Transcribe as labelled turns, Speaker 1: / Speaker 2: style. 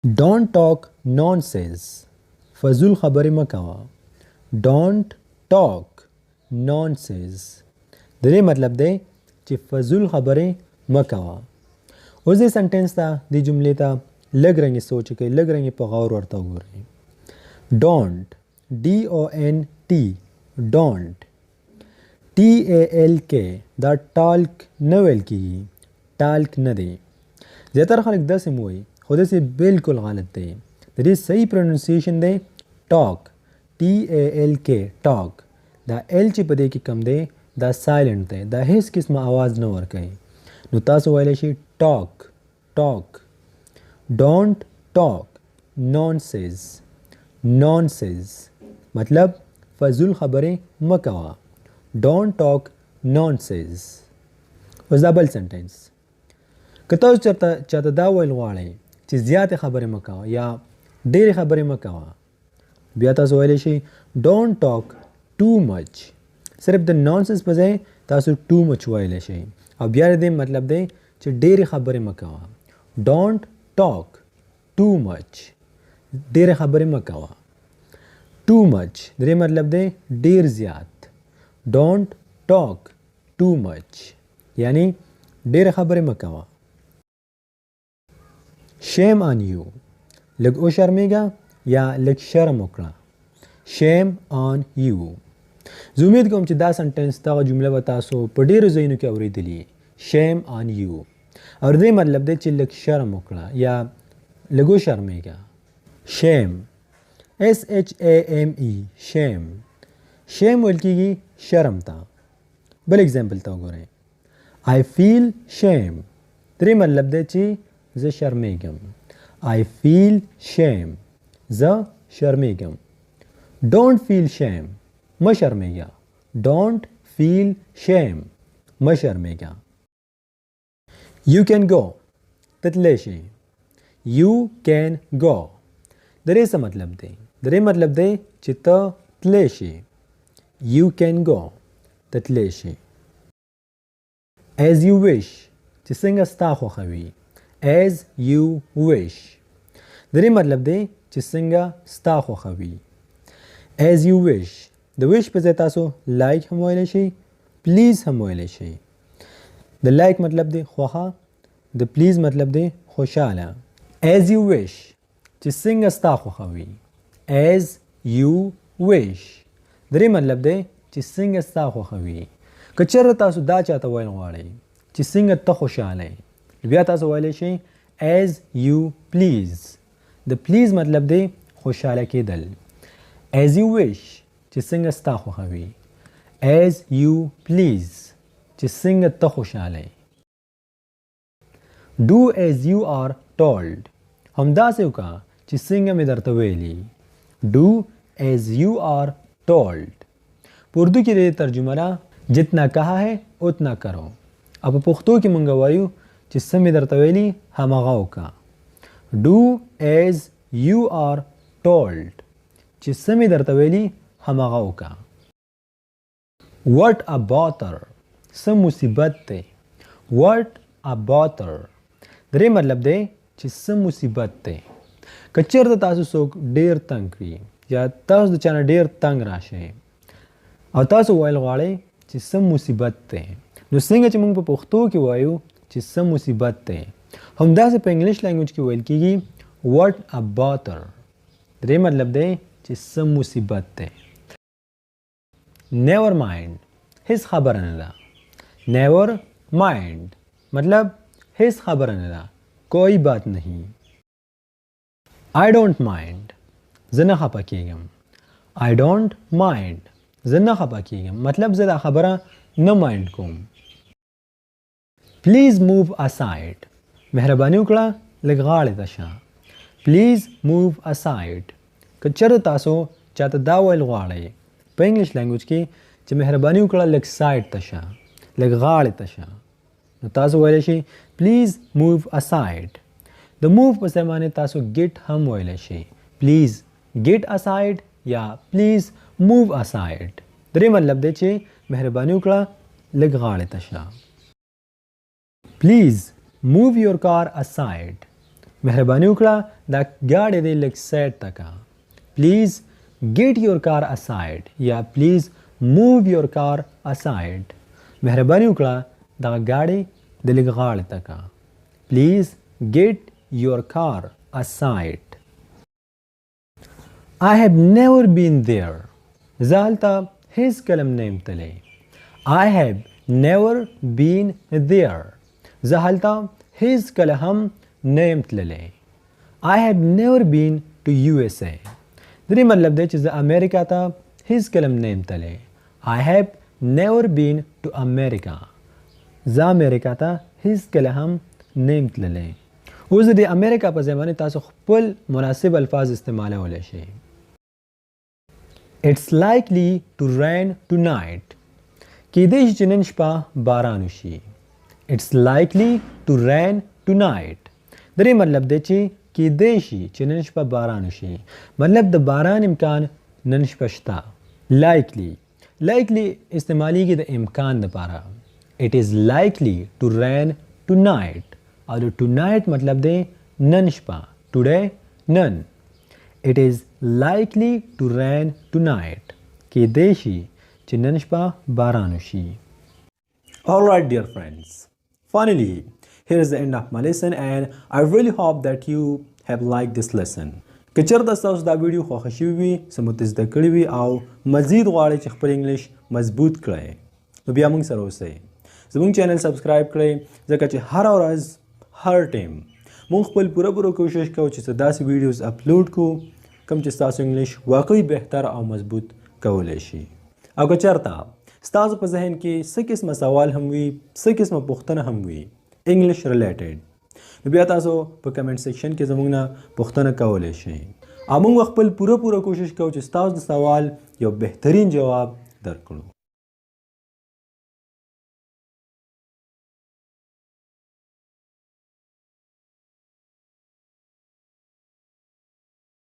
Speaker 1: Don't talk nonsense. फजूल खबरें मत कहा. Don't talk nonsense. दरे मतलब दे कि फजूल खबरें मत कहा. उस दे सेंटेंस था दी जुमले था लग रही सोच के लग रही पगार और हो रही. Don't D-O-N-T don't T-A-L-K दा टाल्क नवेल की टाल्क न दे. ज़्यादातर खालिक दस मुई खुद से बिल्कुल गलत है. दरी सही pronunciation they talk T-A-L-K talk. दा एल ची पदे की कम दे दा साइलेंट दे दा हिस किस्म आवाज़ न वर कहीं. नुतासो वाले she talk talk. Don't talk nonsense nonsense मतलब फजूल खबरें मत कहा. Don't talk nonsense. उस डबल सेंटेंस कतो चाहता दा वैल वाले चीज़ ज़्यादा खबरें मत कहा या डेरी खबरें मत कहा. बियाता सोएले she don't talk too much. सिर्फ द नॉनसेंस बजाय तासु टू मच वाले शी. अब यार दे मतलब दे ची डेरी खबरें मत कहा. Don't talk too much dairy खबरें मत कहा. टू मच दरे मतलब दे डेर ज़्याद. डोंट टॉक टू मच यानी डेर खबरें मत कहा. शेम ऑन यू लग ओ शर्मेगा या लग शर्म उकड़ा. Shame on you. उम्मीद कोम ची दा सेंटेंस ता जुमला बतासो पडेर ज़ैनु के औरी दिली. शेम ऑन यू और दे मतलब दे ची लग शर्म उकड़ा या लगो शर्मेगा. Shame SHAME shame. शेम वल्की शर्म था. बल एग्जाम्पल था गोरे. आई फील शेम तेरे मतलब दे ची ज शर्मेगम. आई फील शेम ज शर्मेगम. डोंट फील शेम म शर्मेगा. डोंट फील शेम म शर्मेगा. यू कैन गो ततलेशे. यू कैन गो दरे सा मतलब दे दरे मतलब दे चित्त तलेशे. यू कैन गो ततलेशे. एज यू विश चिसिंग अस्ताखो खवी. एज यू विश दरे मतलब दे चिसिंग अस्ताखो खवी. As you wish the wish पे जेतासो लाइक हम वाले शे प्लीज़ हम वाले शे. द लाइक मतलब दे ख्वाहा. द प्लीज़ मतलब दे खुशाला. एज यू विश चिसिंग अस्ताखो खवी. एज यू विश दरे मतलब दे चिसिंग अस्ताखो खवी. कचर तासो दा चाहता वाले वाले चिसिंग अत्ता खुशाला. बिया तासो वाले शे as you please. The please मतलब दे खुशाला के दल. एज यू विश चिसिंग अस्ताखो खवी. एज यू प्लीज़ चिसिंग अत्ता खुशाला. Do as you are told हम दा से उका चिसिंग में दरतवेली. Do as you are told. Urdu की रे तर्जुमरा जितना कहा है उतना करो. अब पुख्तो की मंगवायु जिससे में दरतवेली हमगाओ का. Do as you are told जिससे में दरतवेली हमगाओ का. व्हाट अ बॉथर सब मुसीबत थे. व्हाट अ बॉथर दरे मतलब दे जिससे मुसीबत थे. कच्चर द तासु सोक डेर तंग की या तासु चाना डेर तंग राशे और तासु वाइल वाले जिससे मुसीबत थे. नो सिंग चमंग पे पुख्तो की वायु जिससे मुसीबत थे. हम दा से पे इंग्लिश लैंग्वेज की वाइल की व्हाट अ बॉथर दरे मतलब दे जिससे मुसीबत थे. नेवर माइंड हिस खबर नला. नेवर माइंड मतलब हिस खबर नला कोई बात नहीं. आई डोंट माइंड जना खपा कीगम. आई डोंट माइंड जना खपा कीगम मतलब ज़रा खबरा न माइंड कोम. प्लीज़ मूव असाइड मेहरबानी उकड़ा लगगाड़े तशा. प्लीज़ मूव असाइड कच्चर तासो चाहता दावल गाड़े पे इंग्लिश लैंग्वेज की च मेहरबानी उकड़ा लग साइड तशा लगगाड़े तशा. तासो वाले शी प्लीज़ मूव असाइड. द मूव पर माने तासो गेट हम वाले शे. प्लीज़ गेट असाइड या प्लीज़ मूव असाइड दरे मतलब दे चे मेहरबानी उकड़ा लगगाड़े तशा. Please move your car aside مهرباني وکړه دا ګاډی دی لږ سایډ ته کا. Please get your car aside یا please move your car aside. مهرباني وکړه دا ګاډی د لږ غاړې ته کا. Please get your car aside. I have never been there. زه هلته هیڅ کله نه یم تللی. I have never been there. زه هلته هیڅ کله هم نه یم تللی. I have never been to USA. د دې مطلب دی چې زه امریکا ته هیڅ کله نه یم تللی. I have never been to America. زه امریکا ته هیڅ کله هم نه یم تللی. اوس د امریکا په ځای باندې تاسو خپل مناسب الفاظ استعمالولی شئ. It's likely to rain tonight. کیدای شي چې نن شپه باران وشي. It's likely to rain tonight. د دې مطلب دی چې کیدای شي چې نن شپه باران وشي. مطلب د باران امکان نن شپه شته. Likely استعمالیږي د امکان لپاره. It is likely to rain tonight. او د tonight مطلب دی نن شپه. Today نن. It is likely to rain tonight. کیدای شي چې نن شپه باران وشي. Alright dear friends, finally here is the end of my lesson and I really hope that you have liked this lesson. که چېرته ستاسو دا ویډیو خوښه شوي وي څه مو زده کړي وي او مزید غواړئ چې خپل انګلیش مضبوط کړئ نو بیا موږ سره اوسئ. زموږ چینل سبسکرایب کړئ ځکه چې هره ورځ هر ټایم موږ خپل پوره کوشش کوو چې څه داسې ویډیوز اپلوډ کړو کوم چې ستاسو انګلیش واقعي بهتر او مضبوط کولی شي. او که چېرته ستاسو په ذهن کې څه قسمه سوال هم وي څه قسمه پوښتنه هم وي انګلیش ریلیټډ نو بیا تاسو په کمنټ سیکشن کې زموږ نه پوښتنه کولی شئ او موږ خپل پوره کوشش کوو چې ستاسو د سوال یو بهترین جواب درکړو.